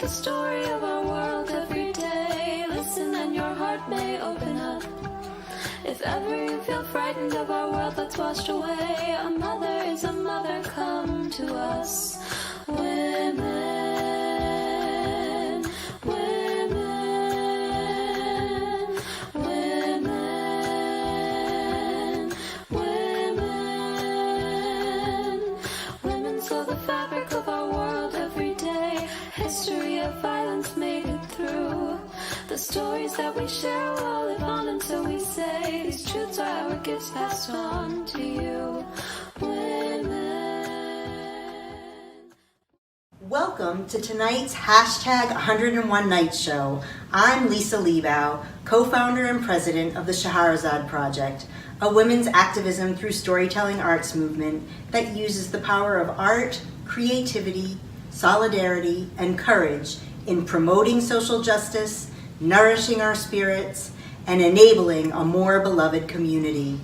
the story of our world every day. Listen and your heart may open up. If ever you feel frightened of our world that's washed away, a mother is a mother, come to us. Women, women, women, women. Women sew the fabric of our world every day. History of violence made it through. The stories that we share will all live on until we say these truths are our gifts passed on to you. Women. Welcome to tonight's hashtag 101 Nights show. I'm Lisa Liebau, co-founder and president of the Scheherazade Project, a women's activism through storytelling arts movement that uses the power of art, creativity, solidarity, and courage in promoting social justice, nourishing our spirits, and enabling a more beloved community.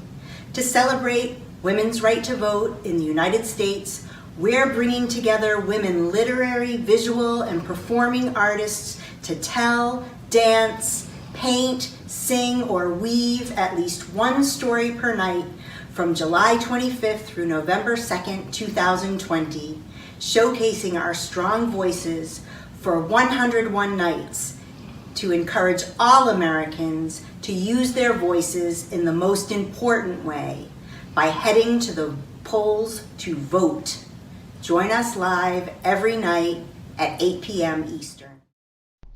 To celebrate women's right to vote in the United States, we're bringing together women literary, visual, and performing artists to tell, dance, paint, sing, or weave at least one story per night from July 25th through November 2nd, 2020, showcasing our strong voices for 101 nights to encourage all Americans to use their voices in the most important way, by heading to the polls to vote. Join us live every night at 8 p.m. Eastern.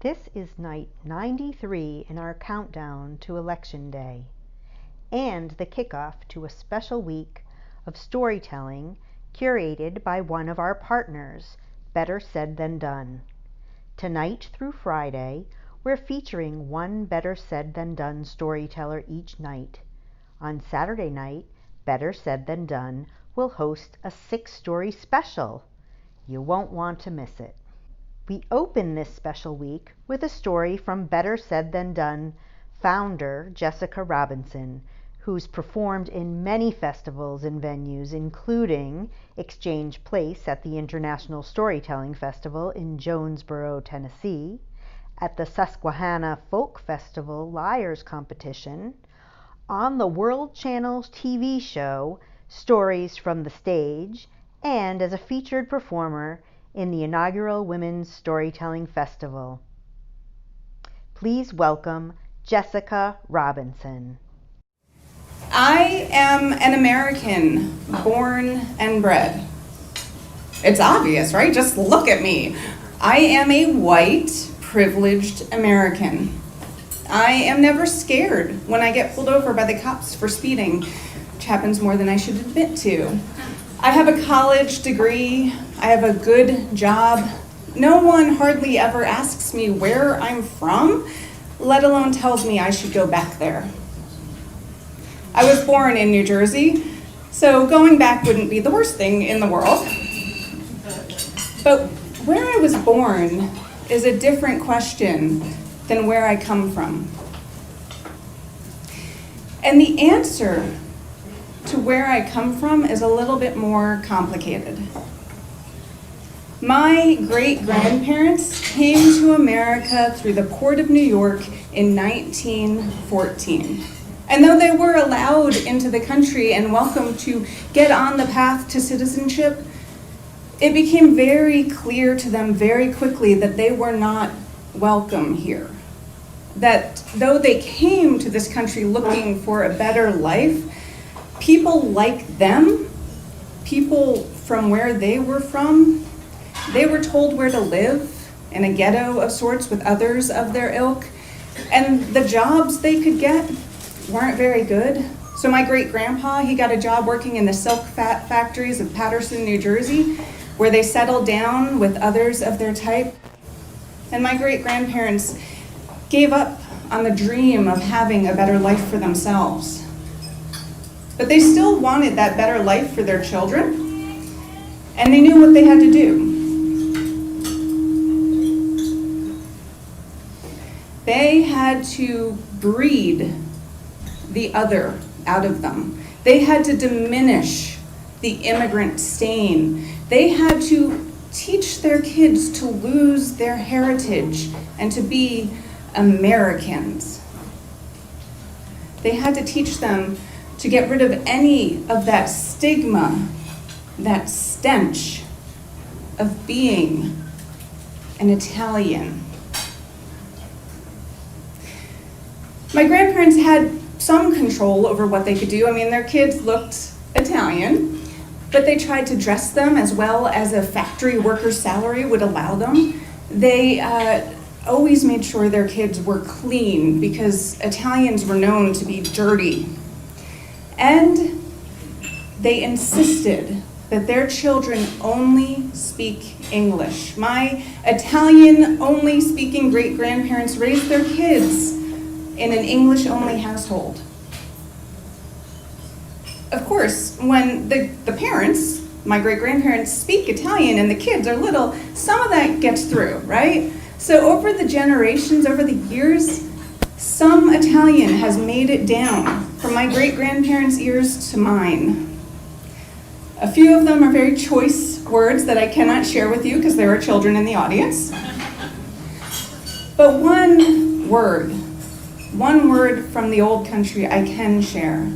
This is night 93 in our countdown to Election Day, and the kickoff to a special week of storytelling curated by one of our partners, Better Said Than Done. Tonight through Friday, we're featuring one Better Said Than Done storyteller each night. On Saturday night, Better Said Than Done will host a 6-story special. You won't want to miss it. We open this special week with a story from Better Said Than Done founder Jessica Robinson, who's performed in many festivals and venues, including Exchange Place at the International Storytelling Festival in Jonesborough, Tennessee, at the Susquehanna Folk Festival Liars Competition, on the World Channel's TV show Stories from the Stage, and as a featured performer in the inaugural Women's Storytelling Festival. Please welcome Jessica Robinson. I am an American, born and bred. It's obvious, right? Just look at me. I am a white, privileged American. I am never scared when I get pulled over by the cops for speeding, which happens more than I should admit to. I have a college degree. I have a good job. No one hardly ever asks me where I'm from, let alone tells me I should go back there. I was born in New Jersey, so going back wouldn't be the worst thing in the world. But where I was born is a different question than where I come from. And the answer to where I come from is a little bit more complicated. My great-grandparents came to America through the port of New York in 1914. And though they were allowed into the country and welcome to get on the path to citizenship, it became very clear to them very quickly that they were not welcome here. That though they came to this country looking for a better life, people like them, people from where they were from, they were told where to live in a ghetto of sorts with others of their ilk, and the jobs they could get weren't very good. So my great-grandpa, he got a job working in the silk factories of Paterson, New Jersey, where they settled down with others of their type. And my great-grandparents gave up on the dream of having a better life for themselves. But they still wanted that better life for their children, and they knew what they had to do. They had to breed the other out of them. They had to diminish the immigrant stain. They had to teach their kids to lose their heritage and to be Americans. They had to teach them to get rid of any of that stigma, that stench of being an Italian. My grandparents had some control over what they could do. I mean, their kids looked Italian, but they tried to dress them as well as a factory worker's salary would allow them. They always made sure their kids were clean because Italians were known to be dirty. And they insisted that their children only speak English. My Italian-only speaking great-grandparents raised their kids in an English-only household. Of course, when the parents, my great-grandparents, speak Italian and the kids are little, some of that gets through, right? So over the generations, over the years, some Italian has made it down from my great-grandparents' ears to mine. A few of them are very choice words that I cannot share with you because there are children in the audience. But one word from the old country I can share.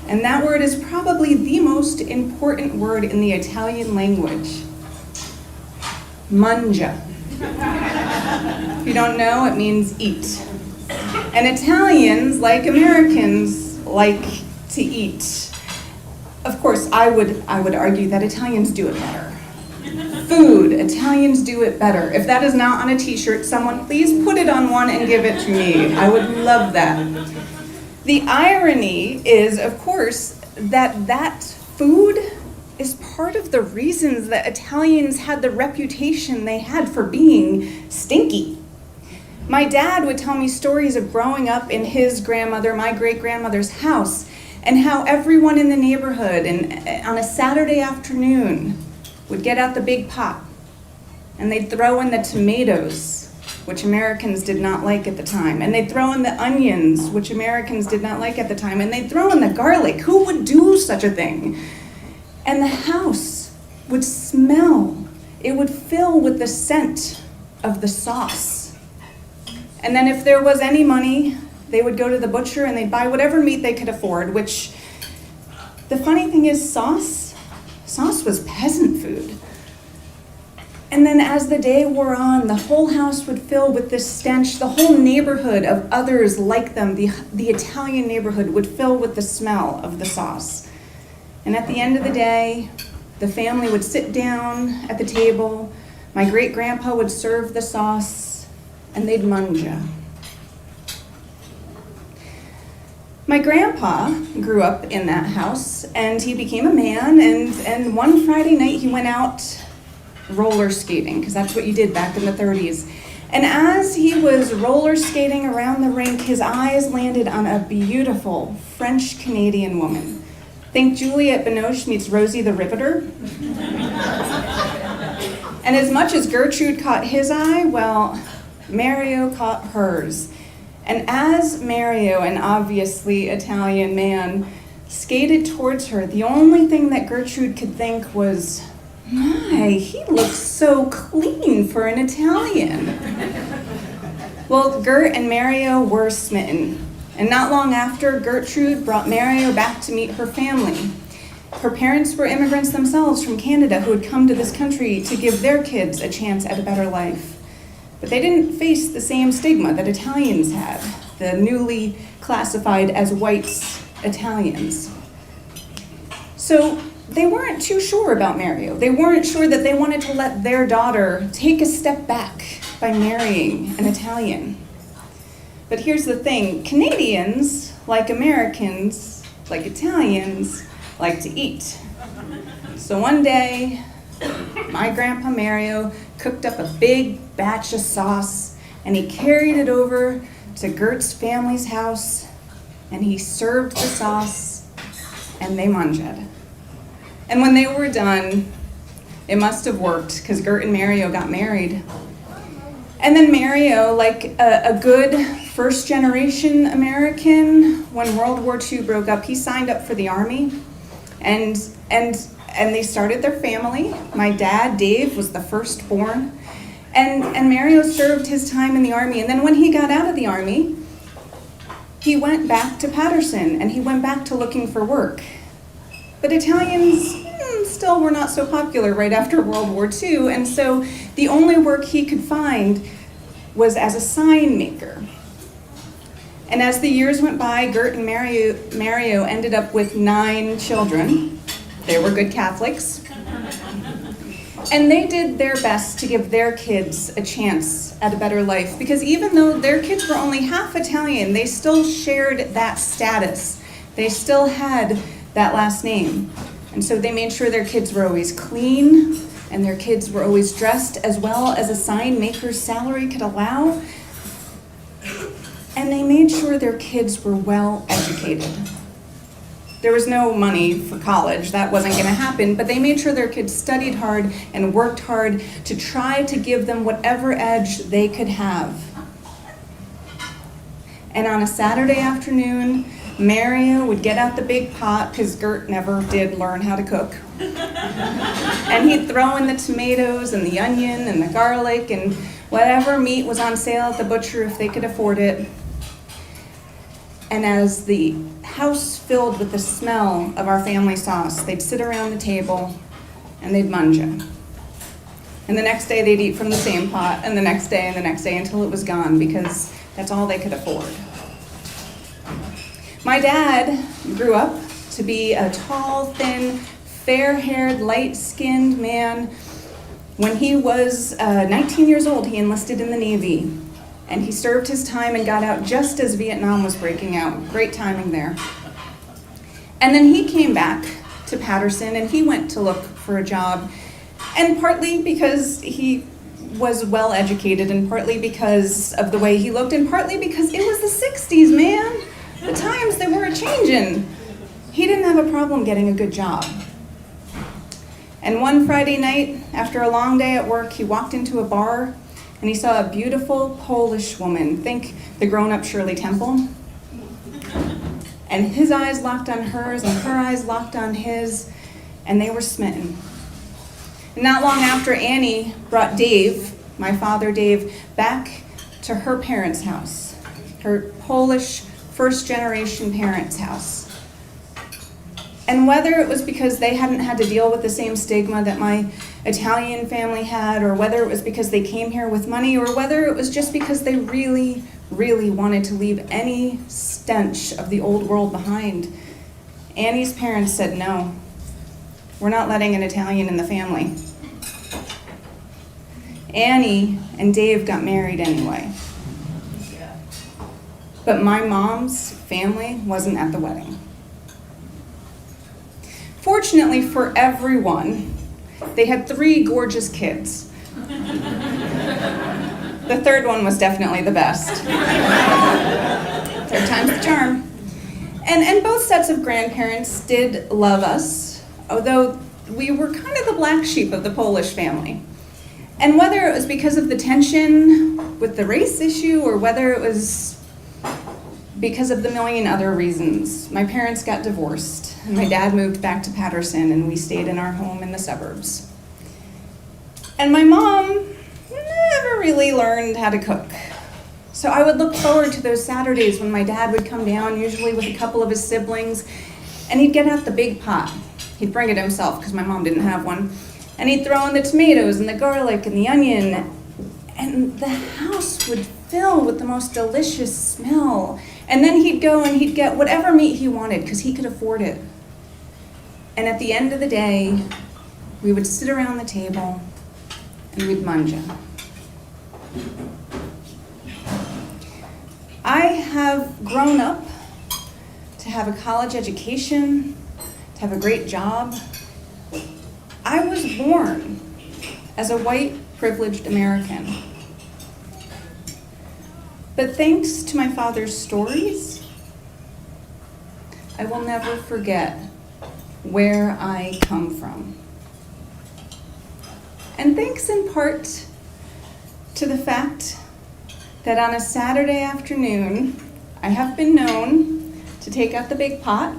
And that word is probably the most important word in the Italian language. Mangia. If you don't know, it means eat. And Italians, like Americans, like to eat. Of course, I would argue that Italians do it better. Food, Italians do it better. If that is not on a t-shirt, someone please put it on one and give it to me. I would love that. The irony is, of course, that food is part of the reasons that Italians had the reputation they had for being stinky. My dad would tell me stories of growing up in his grandmother, my great-grandmother's house, and how everyone in the neighborhood and on a Saturday afternoon would get out the big pot and they'd throw in the tomatoes, which Americans did not like at the time, and they'd throw in the onions, which Americans did not like at the time, and they'd throw in the garlic. Who would do such a thing? And the house would smell. It would fill with the scent of the sauce. And then if there was any money, they would go to the butcher and they'd buy whatever meat they could afford, which the funny thing is sauce was peasant food. And then as the day wore on, the whole house would fill with this stench. The whole neighborhood of others like them, the Italian neighborhood, would fill with the smell of the sauce. And at the end of the day, the family would sit down at the table. My great-grandpa would serve the sauce, and they'd mangia. My grandpa grew up in that house, and he became a man, and one Friday night he went out roller skating, because that's what you did back in the 30s. And as he was roller skating around the rink, his eyes landed on a beautiful French-Canadian woman. Think Juliette Binoche meets Rosie the Riveter. And as much as Gertrude caught his eye, well, Mario caught hers. And as Mario, an obviously Italian man, skated towards her, the only thing that Gertrude could think was, my, he looks so clean for an Italian. Well, Gert and Mario were smitten. And not long after, Gertrude brought Mario back to meet her family. Her parents were immigrants themselves from Canada who had come to this country to give their kids a chance at a better life. But they didn't face the same stigma that Italians had, the newly classified as white Italians. So they weren't too sure about Mario. They weren't sure that they wanted to let their daughter take a step back by marrying an Italian. But here's the thing, Canadians, like Americans, like Italians, like to eat. So one day, my grandpa Mario cooked up a big batch of sauce, and he carried it over to Gert's family's house, and he served the sauce, and they mangied. And when they were done, it must have worked, because Gert and Mario got married. And then Mario, like a good first-generation American, when World War II broke up, he signed up for the army. And and they started their family. My dad, Dave, was the firstborn. And Mario served his time in the Army. And then when he got out of the Army, he went back to Patterson, and he went back to looking for work. But Italians still were not so popular right after World War II, and so the only work he could find was as a sign maker. And as the years went by, Gert and Mario ended up with 9 children. They were good Catholics. And they did their best to give their kids a chance at a better life, because even though their kids were only half Italian, they still shared that status. They still had that last name. And so they made sure their kids were always clean, and their kids were always dressed as well as a sign maker's salary could allow. And they made sure their kids were well educated. There was no money for college, that wasn't going to happen, but they made sure their kids studied hard and worked hard to try to give them whatever edge they could have. And on a Saturday afternoon, Mario would get out the big pot, because Gert never did learn how to cook. And he'd throw in the tomatoes and the onion and the garlic and whatever meat was on sale at the butcher if they could afford it. And as the house filled with the smell of our family sauce, they'd sit around the table and they'd munja. And the next day they'd eat from the same pot, and the next day and the next day until it was gone, because that's all they could afford. My dad grew up to be a tall, thin, fair-haired, light-skinned man. When he was 19 years old, he enlisted in the Navy. And he served his time and got out just as Vietnam was breaking out. Great timing there. And then he came back to Patterson, and he went to look for a job. And partly because he was well educated, and partly because of the way he looked, and partly because it was the 60s, man. The times, they were a-changin'. He didn't have a problem getting a good job. And one Friday night, after a long day at work, he walked into a bar, and he saw a beautiful Polish woman. Think the grown-up Shirley Temple. And his eyes locked on hers, and her eyes locked on his, and they were smitten. And not long after, Annie brought Dave, my father Dave, back to her parents' house, her Polish first-generation parents' house. And whether it was because they hadn't had to deal with the same stigma that my Italian family had, or whether it was because they came here with money, or whether it was just because they really, really wanted to leave any stench of the old world behind, Annie's parents said, no, we're not letting an Italian in the family. Annie and Dave got married anyway. But my mom's family wasn't at the wedding. Fortunately for everyone, they had 3 gorgeous kids. The third one was definitely the best. Third time's the charm. And both sets of grandparents did love us, although we were kind of the black sheep of the Polish family. And whether it was because of the tension with the race issue, or whether it was because of the million other reasons, my parents got divorced, and my dad moved back to Patterson, and we stayed in our home in the suburbs. And my mom never really learned how to cook. So I would look forward to those Saturdays when my dad would come down, usually with a couple of his siblings, and he'd get out the big pot. He'd bring it himself, because my mom didn't have one. And he'd throw in the tomatoes and the garlic and the onion, and the house would fill with the most delicious smell. And then he'd go and he'd get whatever meat he wanted, because he could afford it. And at the end of the day, we would sit around the table and we'd manja. I have grown up to have a college education, to have a great job. I was born as a white, privileged American. But thanks to my father's stories, I will never forget where I come from. And thanks in part to the fact that on a Saturday afternoon, I have been known to take out the big pot,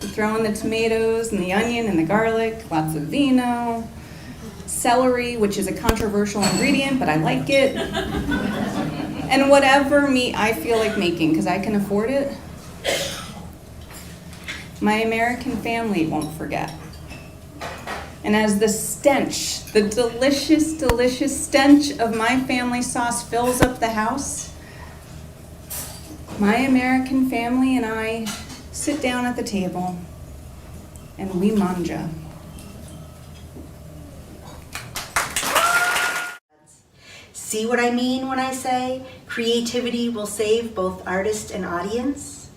We throw in the tomatoes and the onion and the garlic, lots of vino, celery, which is a controversial ingredient, but I like it, and whatever meat I feel like making, because I can afford it. My American family won't forget. And as the stench, the delicious, delicious stench of my family sauce fills up the house, my American family and I sit down at the table and we manja. See what I mean when I say creativity will save both artist and audience?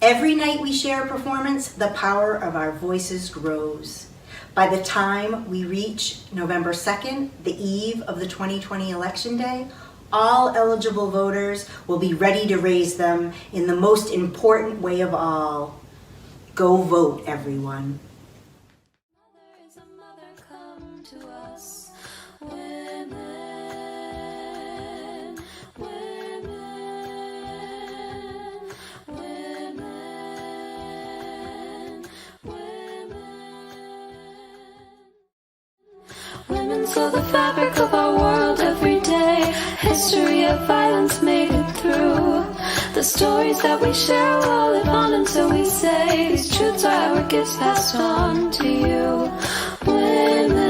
Every night we share a performance, the power of our voices grows. By the time we reach November 2nd, the eve of the 2020 Election Day, all eligible voters will be ready to raise them in the most important way of all. Go vote, everyone. Mother is a mother come to us. Women, women, women, women. Women sew the fabric of our world every day. History of violence made it through. The stories that we share will live on until we say these truths are our gifts passed on to you. Women.